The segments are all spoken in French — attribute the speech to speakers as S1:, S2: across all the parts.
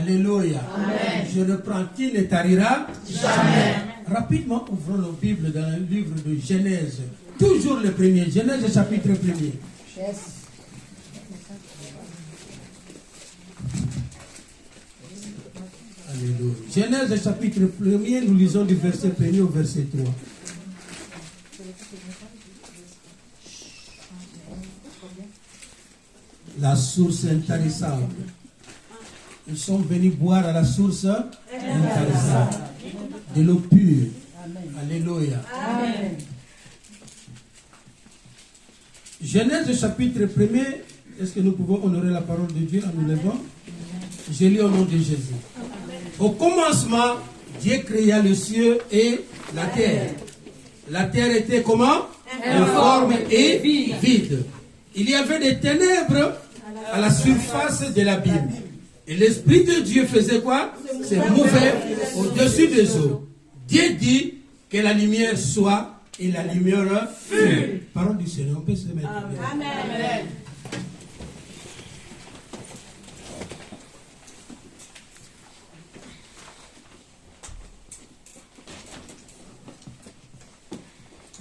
S1: Alléluia. Amen. Je reprends, qui ne tarira jamais. Rapidement, ouvrons nos Bibles dans le livre de Genèse. Toujours le premier. Genèse chapitre 1er.
S2: Yes.
S1: Alléluia. Genèse chapitre 1er, nous lisons du verset 1er au verset 3. La source intarissable. Nous sommes venus boire à la source intarissable. De l'eau pure. Amen. Alléluia. Amen. Genèse chapitre 1er. Est-ce que nous pouvons honorer la parole de Dieu en nous levant? Je lis au nom de Jésus. Au commencement, Dieu créa le ciel et la terre. La terre était comment? Informe et vide. Il y avait des ténèbres à la surface de l'abîme. Et l'Esprit de Dieu faisait quoi? Se mouvait au-dessus des eaux. Dieu dit que la lumière soit et la lumière fut. Parole du Seigneur, on peut se mettre. Amen.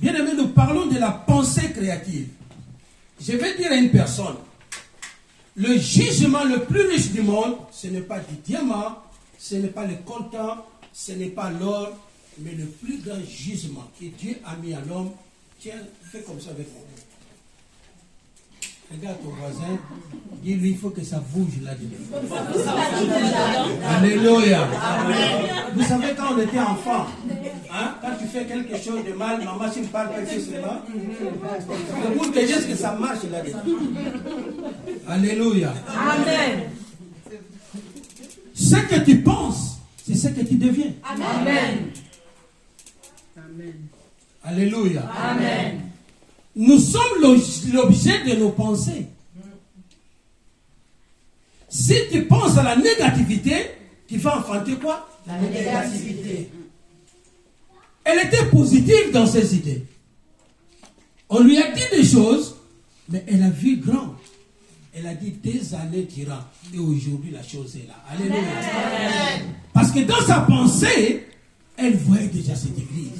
S1: Bien aimé, nous parlons de la pensée créative. Je vais dire à une personne, le jugement le plus riche du monde, ce n'est pas du diamant, ce n'est pas le coltan, ce n'est pas l'or, mais le plus grand jugement que Dieu a mis à l'homme. Tiens, fais comme ça avec moi. Regarde ton voisin, dis-lui, il faut que ça bouge là-dedans. Alléluia. Vous savez, quand on était enfant, hein, quand tu fais quelque chose de mal, maman, tu me parles précisément. Le bout de geste que ça marche là-dedans. Alléluia. Amen. Ce que tu penses, c'est ce que tu deviens. Amen. Amen. Alléluia. Amen. Nous sommes l'objet de nos pensées. Si tu penses à la négativité, tu vas enfanter quoi? La négativité. Elle était positive dans ses idées. On lui a dit des choses, mais elle a vu grand. Elle a dit des années durant. Et aujourd'hui, la chose est là. Alléluia. Amen. Parce que dans sa pensée, elle voyait déjà cette église.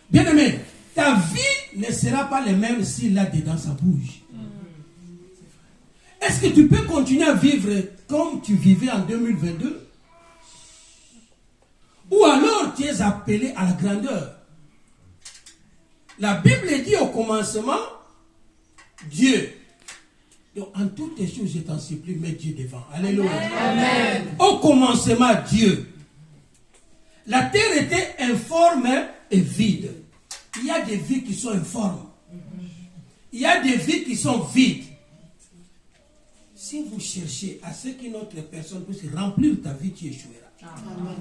S1: Bien aimé, ta vie ne sera pas la même si là-dedans ça bouge. Est-ce que tu peux continuer à vivre comme tu vivais en 2022? Ou alors tu es appelé à la grandeur? La Bible dit au commencement, Dieu. Donc en toutes les choses, je t'en supplie, mets Dieu devant. Alléluia. Amen. Au commencement, Dieu. La terre était informe et vide. Il y a des vies qui sont informes. Il y a des vies qui sont vides. Si vous cherchez à ce qu'une autre personne puisse remplir ta vie, tu échoueras. Amen.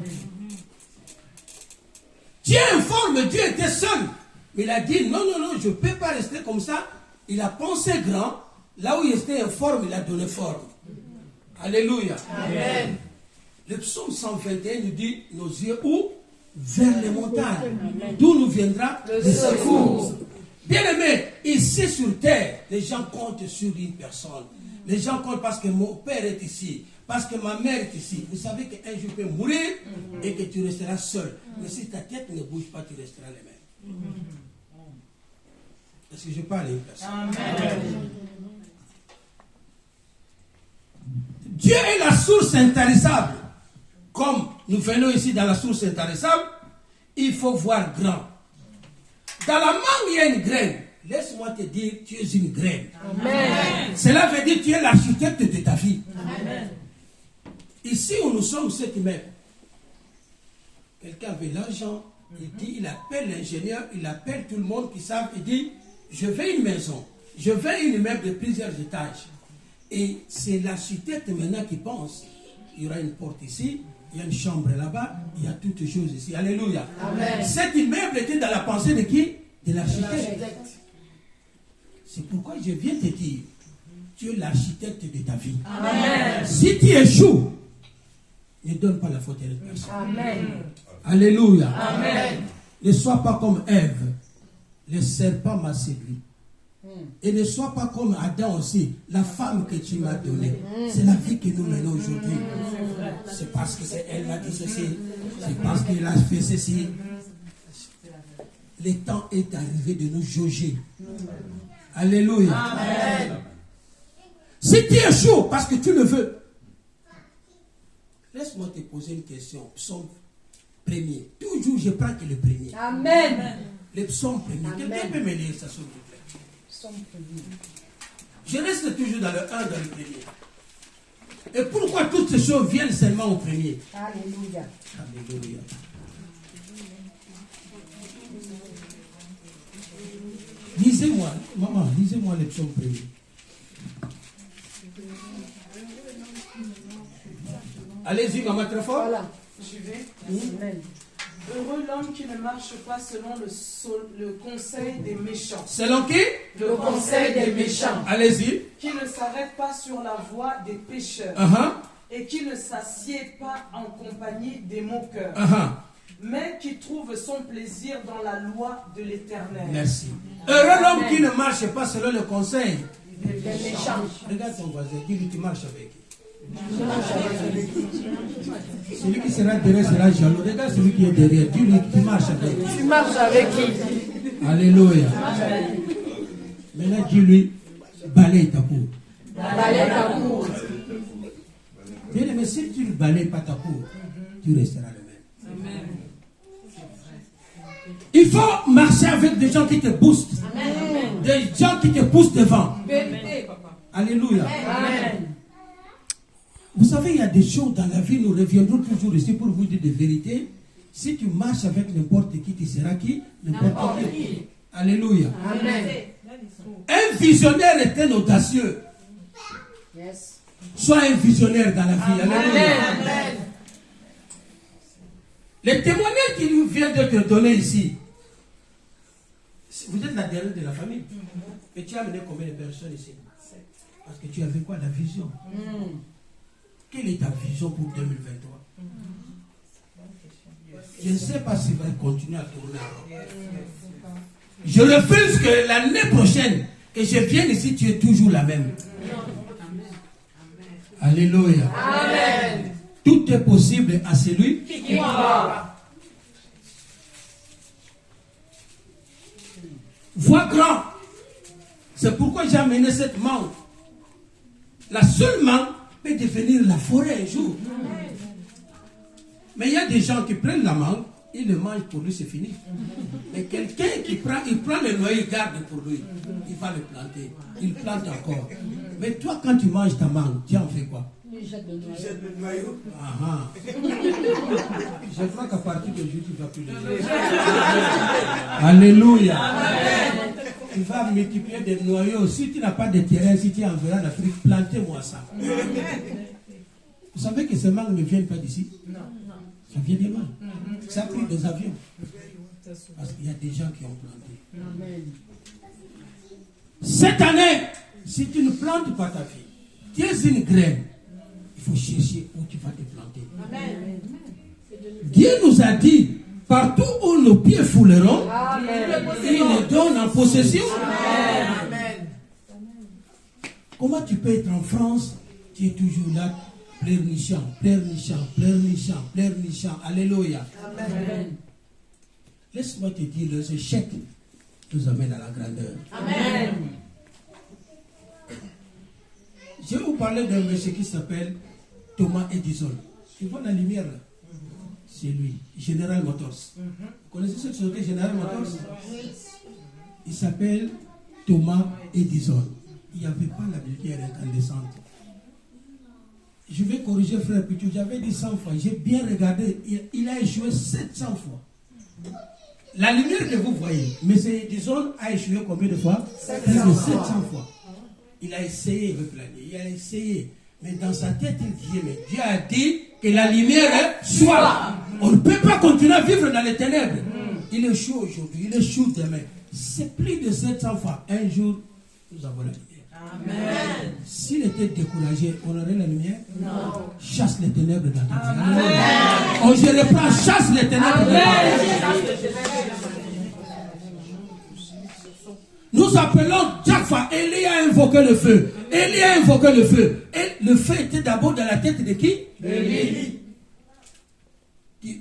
S1: Dieu informe, Dieu était seul. Mais il a dit, non, je ne peux pas rester comme ça. Il a pensé grand. Là où il était informe, il a donné forme. Alléluia. Amen. Le psaume 121 nous dit, nos yeux où? Vers les montagnes. D'où nous viendra le secours. Bien aimé, ici sur terre, les gens comptent sur une personne. Les gens comptent parce que mon père est ici, parce que ma mère est ici. Vous savez qu'un jour tu peux mourir et que tu resteras seul. Mais si ta tête ne bouge pas, tu resteras les mêmes. Est-ce que je parle à une personne? Amen. Dieu est la source intarissable. Comme nous venons ici dans la source intarissable, il faut voir grand. Dans la mangue, il y a une graine. Laisse-moi te dire, tu es une graine. Amen. Cela veut dire que tu es l'architecte de ta vie. Amen. Ici où nous sommes, cet immeuble, quelqu'un veut l'argent, il dit, il appelle l'ingénieur, il appelle tout le monde qui savent, il dit, je veux une maison, je veux une immeuble de plusieurs étages. Et c'est l'architecte maintenant qui pense, il y aura une porte ici, il y a une chambre là-bas, il y a toutes les choses ici. Alléluia. Amen. Cet immeuble était dans la pensée de qui? De l'architecte. C'est pourquoi je viens te dire, tu es l'architecte de ta vie. Amen. Si tu échoues, ne donne pas la faute à l'autre personne. Amen. Alléluia. Amen. Ne sois pas comme Ève. Le serpent m'a séduit. Et ne sois pas comme Adam aussi, la femme que tu m'as donnée. C'est la vie que nous menons aujourd'hui. C'est parce qu'elle m'a dit ceci. C'est parce qu'elle a fait ceci. Le temps est arrivé de nous jauger. Alléluia. Amen. Si tu es chaud parce que tu le veux, laisse-moi te poser une question. Psaume premier. Toujours je prends que le premier.
S2: Amen.
S1: Le psaume premier. Quelqu'un peut me lire ça s'il vous plaît? Psaume premier. Je reste toujours dans le 1, dans le premier. Et pourquoi toutes ces choses viennent seulement au premier?
S2: Alléluia.
S1: Alléluia. Lisez-moi, maman, lisez-moi le psaume premier. Allez-y, maman, très fort.
S2: Voilà.
S3: J'y vais.
S2: Amen.
S3: Heureux l'homme qui ne marche pas selon le conseil des méchants.
S1: Selon qui?
S3: Le conseil des méchants.
S1: Allez-y.
S3: Qui ne s'arrête pas sur la voie des pécheurs. Et qui ne s'assied pas en compagnie des moqueurs. Mais qui trouve son plaisir dans la loi de l'Éternel.
S1: Merci. Heureux l'homme qui ne marche pas selon le conseil
S3: des méchants.
S1: Regarde ton voisin, dis-lui tu marches avec. Celui qui sera derrière sera jaloux. Regarde celui qui est derrière, dis-lui tu marches avec.
S2: Tu marches avec qui?
S1: Alléluia. Maintenant dis-lui balaye ta cour.
S2: Balaye ta cour.
S1: Bien, mais si tu ne balayes pas ta cour, tu resteras le même.
S3: Amen.
S1: Il faut marcher avec des gens qui te boostent.
S2: Amen.
S1: Des gens qui te poussent devant.
S2: Vérité.
S1: Alléluia.
S2: Amen.
S1: Vous savez, il y a des choses dans la vie, nous reviendrons toujours ici pour vous dire des vérités. Si tu marches avec n'importe qui, tu seras qui? N'importe qui. Alléluia.
S2: Amen.
S1: Un visionnaire est un audacieux.
S2: Yes.
S1: Sois un visionnaire dans la vie. Alléluia.
S2: Amen.
S1: Les témoignages qui nous viennent d'être donnés ici. Vous êtes la dernière de la famille. Et tu as amené combien de personnes ici? Parce que tu avais quoi? La vision. Quelle est ta vision pour 2023? Je ne sais pas si va continuer à tourner. Je refuse que l'année prochaine, que je vienne ici, tu es toujours la même. Alléluia.
S2: Amen.
S1: Tout est possible à celui
S2: Qui croit.
S1: Vois grand. C'est pourquoi j'ai amené cette mangue. La seule mangue peut devenir la forêt un jour. Mais il y a des gens qui prennent la mangue, ils le mangent pour lui, c'est fini. Mais quelqu'un qui prend, il prend le noyau, il garde pour lui. Il va le planter. Il plante encore. Mais toi, quand tu manges ta mangue, tu en fais quoi?
S2: Tu jettes le
S4: noyau.
S1: Je crois qu'à partir d'aujourd'hui, tu ne vas plus le jeter. Alléluia. Amen. Tu vas multiplier des noyaux. Si tu n'as pas de terrain, si tu es en verra d'Afrique, plantez-moi ça. Vous savez que ces mangues ne viennent pas d'ici?
S3: Non.
S1: Ça vient des mangues. Ça a pris des avions. Parce qu'il y a des gens qui ont planté.
S2: Amen.
S1: Cette année, si tu ne plantes pas ta fille, tu es une graine. Il faut chercher où tu vas te planter.
S2: Amen.
S1: Dieu nous a dit, partout où nos pieds fouleront,
S2: Amen.
S1: il nous donne en possession.
S2: Amen.
S1: Comment tu peux être en France, tu es toujours là, pleurnichant, pleurnichant, pleurnichant, pleurnichant. Alléluia.
S2: Amen.
S1: Laisse-moi te dire, les échecs nous amènent à la grandeur.
S2: Amen.
S1: Je vais vous parler d'un monsieur qui s'appelle Thomas Edison. Tu vois la lumière là? C'est lui, General Motors. Vous connaissez cette société General Motors? Il s'appelle Thomas Edison. Il n'y avait pas la lumière incandescente. Je vais corriger frère Pitou, j'avais dit 100 fois, j'ai bien regardé, il a échoué 700 fois. La lumière que vous voyez, M. Edison a échoué combien de fois? Plus de 700 fois. Il a essayé avec la lumière, il a essayé. Mais dans sa tête, il dit, mais Dieu a dit que la lumière soit. On ne peut pas continuer à vivre dans les ténèbres. Il échoue aujourd'hui, il échoue demain. C'est plus de 700 fois. Un jour, nous avons la lumière.
S3: Amen.
S1: S'il était découragé, on aurait la lumière?
S2: Non.
S1: Chasse les ténèbres dans ta vie. Oh, je reprends, chasse les ténèbres dans ta vie. Nous appelons chaque fois, Élie a invoqué le feu. Élie a invoqué le feu. Et le feu était d'abord dans la tête de qui? Élie.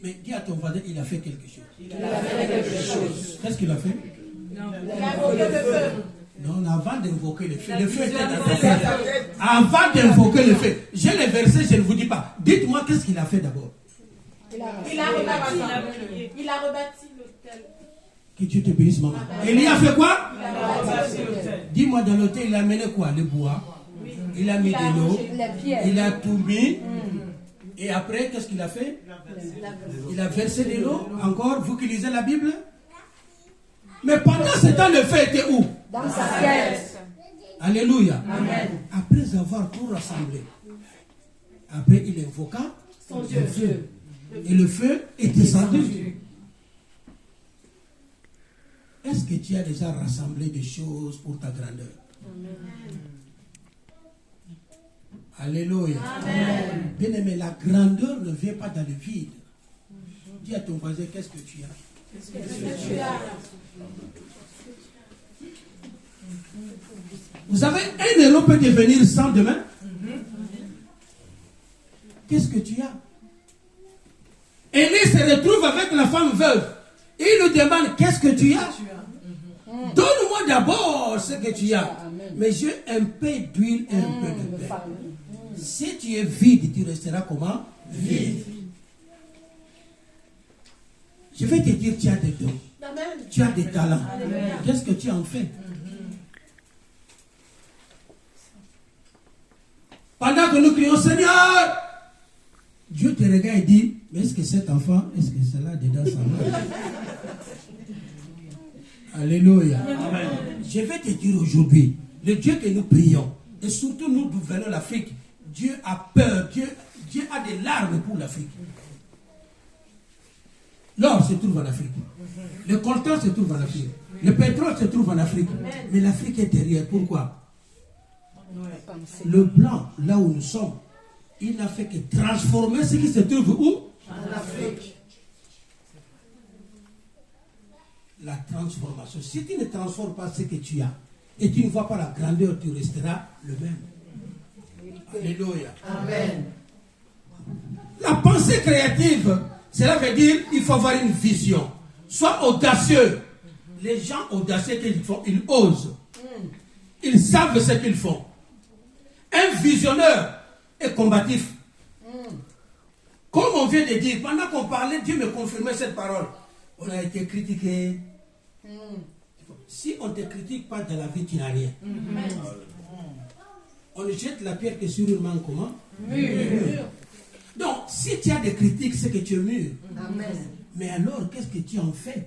S1: Mais dis à ton voisin, il a fait quelque chose.
S2: Il a fait quelque chose.
S1: Qu'est-ce qu'il a fait?
S2: Il a invoqué le feu.
S1: Non, avant d'invoquer le feu. Le feu était dans sa tête. Avant d'invoquer le feu. J'ai les versets, je ne vous dis pas. Dites-moi qu'est-ce qu'il a fait d'abord.
S2: Il a rebâti l'autel.
S1: Que Dieu te bénisse, maman. Élie a fait quoi?
S2: Il a rebâti l'autel.
S1: Dis-moi, dans l'autel, il a amené quoi? Le bois. Il a mis de l'eau. Il a tout mis. Et après, qu'est-ce qu'il a fait? Il a versé de l'eau. Encore, vous qui lisez la Bible? Mais pendant ce temps, le feu était où?
S2: Dans sa tête.
S1: Alléluia.
S2: Amen.
S1: Après avoir tout rassemblé, après il invoqua
S2: Son
S1: le
S2: Dieu.
S1: feu. Et le feu est descendu. Est-ce que tu as déjà rassemblé des choses pour ta grandeur? Alléluia.
S2: Amen.
S1: Bien aimé, la grandeur ne vient pas dans le vide. Dis à ton voisin, qu'est-ce que tu as?
S2: Qu'est-ce que tu as?
S1: Vous savez, un héros peut devenir sans demain. Qu'est-ce que tu as? Élie se retrouve avec la femme veuve. Il lui demande, qu'est-ce que tu as? Donne-moi d'abord ce que tu as. Mais j'ai un peu d'huile et un peu de pain. Si tu es vide, tu resteras comment? Vide. Je vais te dire, tu as des dons.
S2: Amen.
S1: Tu as des talents. Qu'est-ce que tu en fais? Pendant que nous crions, Seigneur, Dieu te regarde et dit, mais est-ce que cet enfant, est-ce que cela dedans ça va? Alléluia. Amen. Je vais te dire aujourd'hui, le Dieu que nous prions, et surtout nous d'où venons l'Afrique, Dieu a peur, Dieu a des larmes pour l'Afrique. L'or se trouve en Afrique. Le coltan se trouve en Afrique. Le pétrole se trouve en Afrique. Mais l'Afrique est derrière. Pourquoi? Le blanc, là où nous sommes, il n'a fait que transformer ce qui se trouve où? En Afrique. La transformation. Si tu ne transformes pas ce que tu as, et tu ne vois pas la grandeur, tu resteras le même. Alléluia. Amen. La pensée créative, cela veut dire qu'il faut avoir une vision. Sois audacieux. Les gens audacieux qu'ils font, ils osent. Ils savent ce qu'ils font. Un visionnaire est combatif. Comme on vient de dire, pendant qu'on parlait, Dieu me confirmait cette parole. On a été critiqué. Si on ne te critique pas dans la vie, tu n'as rien. On ne jette la pierre que sur une main comment? Mûr. Donc, si tu as des critiques, c'est que tu es mûr. Amen. Mais alors, qu'est-ce que tu en fais?